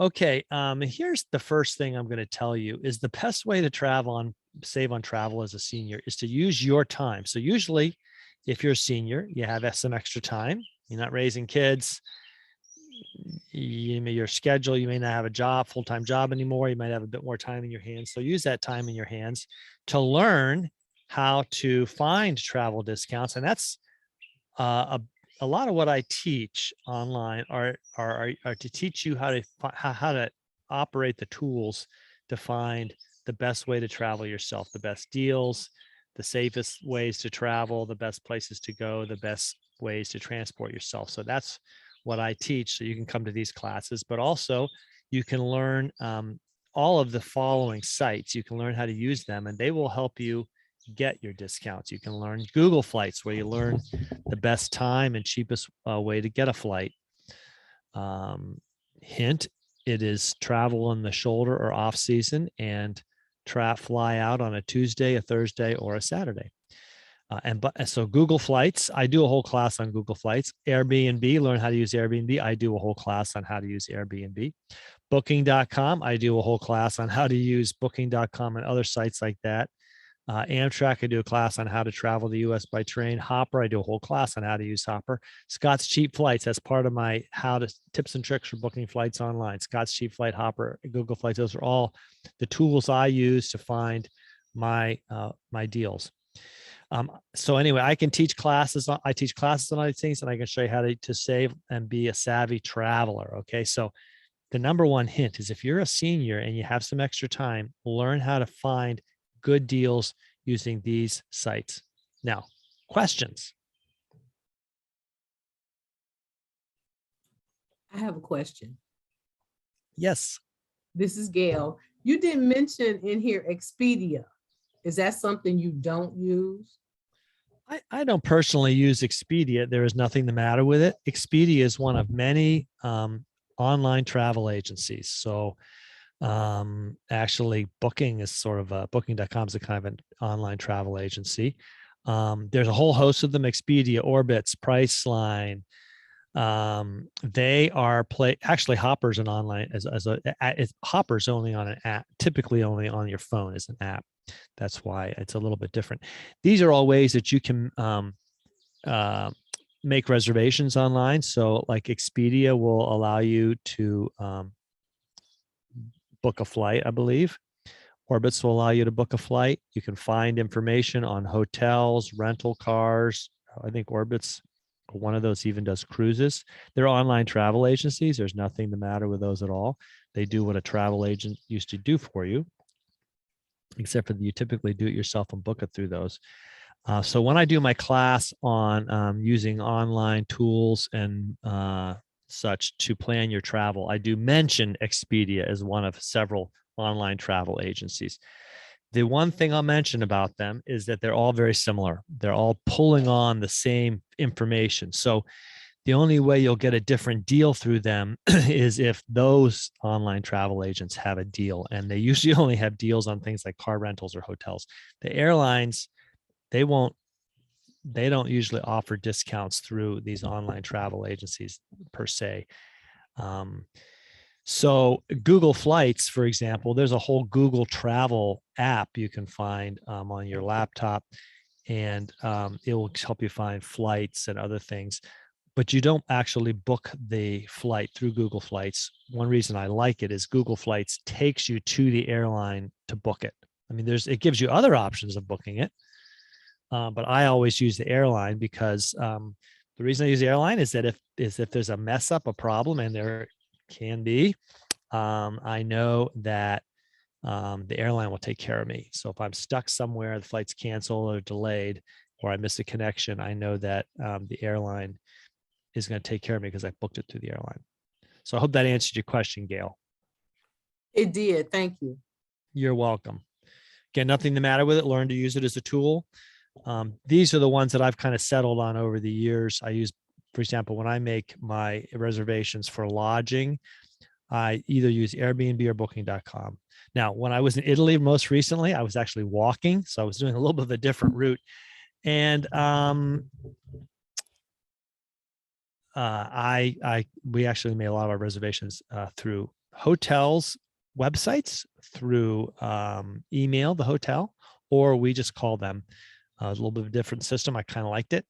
Okay, here's the first thing I'm going to tell you is the best way to save on travel as a senior is to use your time. So usually if you're a senior, you have some extra time, you're not raising kids, your schedule, you may not have a full-time job anymore. You might have a bit more time in your hands. So use that time in your hands to learn how to find travel discounts. And that's a lot of what I teach online are to teach you how to operate the tools to find the best way to travel yourself, the best deals, the safest ways to travel, the best places to go, the best ways to transport yourself. So that's what I teach. So you can come to these classes, but also you can learn all of the following sites. You can learn how to use them, and they will help you get your discounts. You can learn Google Flights, where you learn the best time and cheapest way to get a flight. Hint, it is travel in the shoulder or off season, and fly out on a Tuesday, a Thursday, or a Saturday. So Google Flights, I do a whole class on Google Flights. Airbnb, learn how to use Airbnb. I do a whole class on how to use Airbnb. Booking.com, I do a whole class on how to use Booking.com and other sites like that. Amtrak, I do a class on how to travel the U.S. by train. Hopper, I do a whole class on how to use Hopper. Scott's Cheap Flights, that's part of my tips and tricks for booking flights online. Scott's Cheap Flight, Hopper, Google Flights, those are all the tools I use to find my deals. So anyway, I teach classes on all these things, and I can show you how to save and be a savvy traveler. Okay, so the number one hint is if you're a senior and you have some extra time, learn how to find good deals using these sites. Now, questions? I have a question. Yes. This is Gail. You didn't mention in here Expedia. Is that something you don't use? I don't personally use Expedia. There is nothing the matter with it. Expedia is one of many online travel agencies. So actually Booking is sort of booking.com is a kind of an online travel agency. There's a whole host of them: Expedia, Orbitz, Priceline. They are actually Hopper's an online Hopper's only on an app, typically only on your phone as an app. That's why it's a little bit different. These are all ways that you can make reservations online. So like Expedia will allow you to book a flight, I believe. Orbitz will allow you to book a flight. You can find information on hotels, rental cars. I think Orbitz, one of those, even does cruises. They're online travel agencies. There's nothing the matter with those at all. They do what a travel agent used to do for you, except for that you typically do it yourself and book it through those. So when I do my class on using online tools and such to plan your travel, I do mention Expedia as one of several online travel agencies. The one thing I'll mention about them is that they're all very similar. They're all pulling on the same information. So the only way you'll get a different deal through them is if those online travel agents have a deal, and they usually only have deals on things like car rentals or hotels. The airlines, they don't usually offer discounts through these online travel agencies per se. So Google Flights, for example, there's a whole Google Travel app you can find on your laptop, and it will help you find flights and other things. But you don't actually book the flight through Google Flights. One reason I like it is Google Flights takes you to the airline to book it. I mean, it gives you other options of booking it, but I always use the airline because the reason I use the airline is that if there's a mess up, a problem, and there can be, I know that the airline will take care of me. So if I'm stuck somewhere, the flight's canceled or delayed, or I miss a connection, I know that the airline is going to take care of me because I booked it through the airline. So I hope that answered your question, Gail. It did. Thank you. You're welcome. Again, nothing the matter with it. Learn to use it as a tool. These are the ones that I've kind of settled on over the years. I use, for example, when I make my reservations for lodging, I either use Airbnb or Booking.com. Now, when I was in Italy most recently, I was actually walking, so I was doing a little bit of a different route, and we actually made a lot of our reservations through hotels' websites through email, the hotel, or we just call them. A little bit of a different system. I kind of liked it.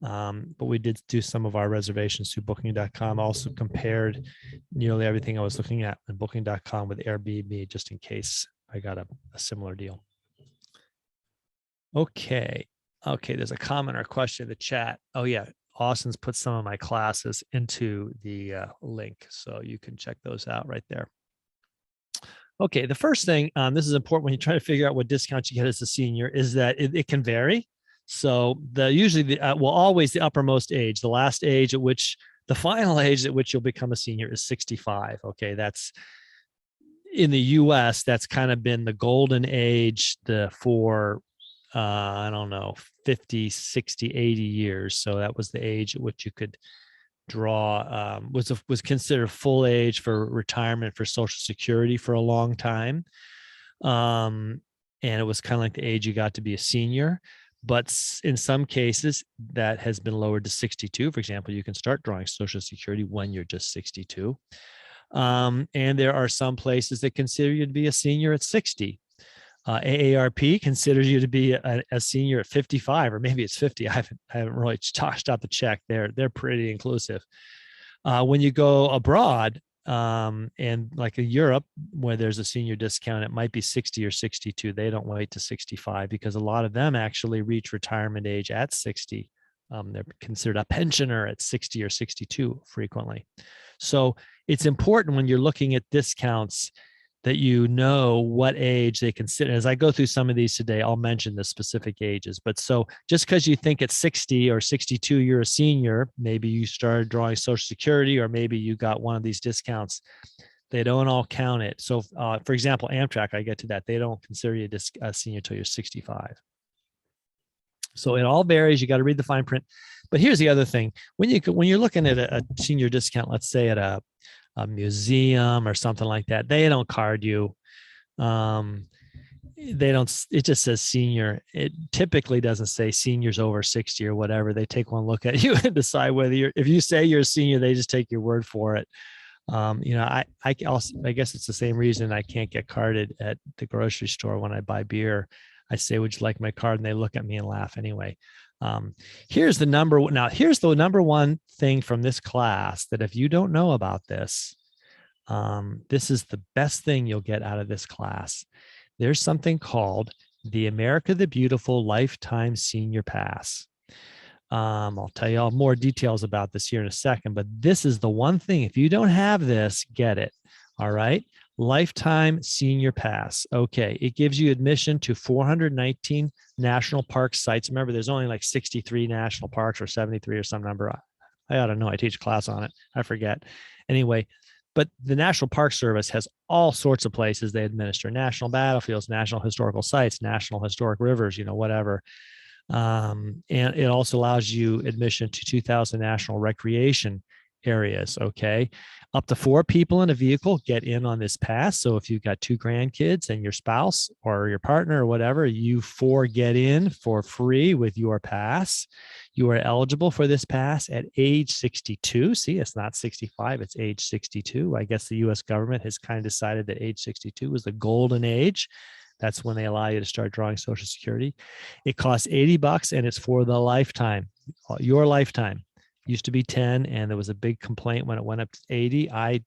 But we did do some of our reservations through booking.com. Also compared nearly everything I was looking at in booking.com with Airbnb, just in case I got a similar deal. Okay. There's a comment or question in the chat. Oh yeah. Austin's put some of my classes into the link, so you can check those out right there. Okay, the first thing, this is important when you try to figure out what discounts you get as a senior, is that it can vary. So usually always the uppermost age, the last age at which, the final age at which you'll become a senior is 65. Okay, that's in the US, that's kind of been the golden age for I don't know, 50, 60, 80 years. So that was the age at which you could draw, was considered full age for retirement for Social Security for a long time. And it was kind of like the age you got to be a senior. But in some cases, that has been lowered to 62. For example, you can start drawing Social Security when you're just 62. And there are some places that consider you to be a senior at 60. AARP considers you to be a senior at 55, or maybe it's 50. I haven't really stopped to check. They're pretty inclusive. When you go abroad, and like in Europe, where there's a senior discount, it might be 60 or 62. They don't wait to 65 because a lot of them actually reach retirement age at 60. They're considered a pensioner at 60 or 62 frequently. So it's important when you're looking at discounts that you know what age they consider. As I go through some of these today, I'll mention the specific ages. But so just because you think at 60 or 62 you're a senior, maybe you started drawing Social Security, or maybe you got one of these discounts, they don't all count it. So for example, Amtrak, I get to that, they don't consider you a senior until you're 65. So it all varies. You got to read the fine print. But here's the other thing: when you're looking at a senior discount, let's say at a museum or something like that, they don't card you. They don't, it just says senior. It typically doesn't say seniors over 60 or whatever. They take one look at you and decide whether if you say you're a senior, they just take your word for it. I guess it's the same reason I can't get carded at the grocery store when I buy beer. I say, would you like my card? And they look at me and laugh anyway. Here's the number one thing from this class, that if you don't know about this, this is the best thing you'll get out of this class. There's something called the America the Beautiful Lifetime Senior Pass. I'll tell you all more details about this here in a second, but this is the one thing. If you don't have this, get it. All right. Lifetime Senior Pass. Okay. It gives you admission to 419 national park sites. Remember, there's only like 63 national parks, or 73 or some number. I ought to know. I teach a class on it. I forget. Anyway, but the National Park Service has all sorts of places they administer: national battlefields, national historical sites, national historic rivers, whatever. And it also allows you admission to 2,000 national recreation areas. Okay. Up to 4 people in a vehicle get in on this pass. So if you've got 2 grandkids and your spouse or your partner or whatever, you 4 get in for free with your pass. You are eligible for this pass at age 62. See, it's not 65, it's age 62. I guess the US government has kind of decided that age 62 was the golden age. That's when they allow you to start drawing Social Security. It costs $80 and it's for the lifetime, your lifetime. Used to be 10, and there was a big complaint when it went up to 80. I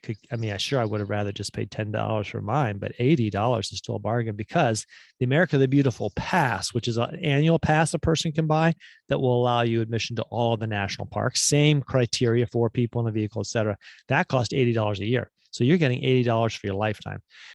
would have rather just paid $10 for mine, but $80 is still a bargain, because the America the Beautiful Pass, which is an annual pass a person can buy that will allow you admission to all the national parks, same criteria, 4 people in the vehicle, et cetera. That costs $80 a year. So you're getting $80 for your lifetime.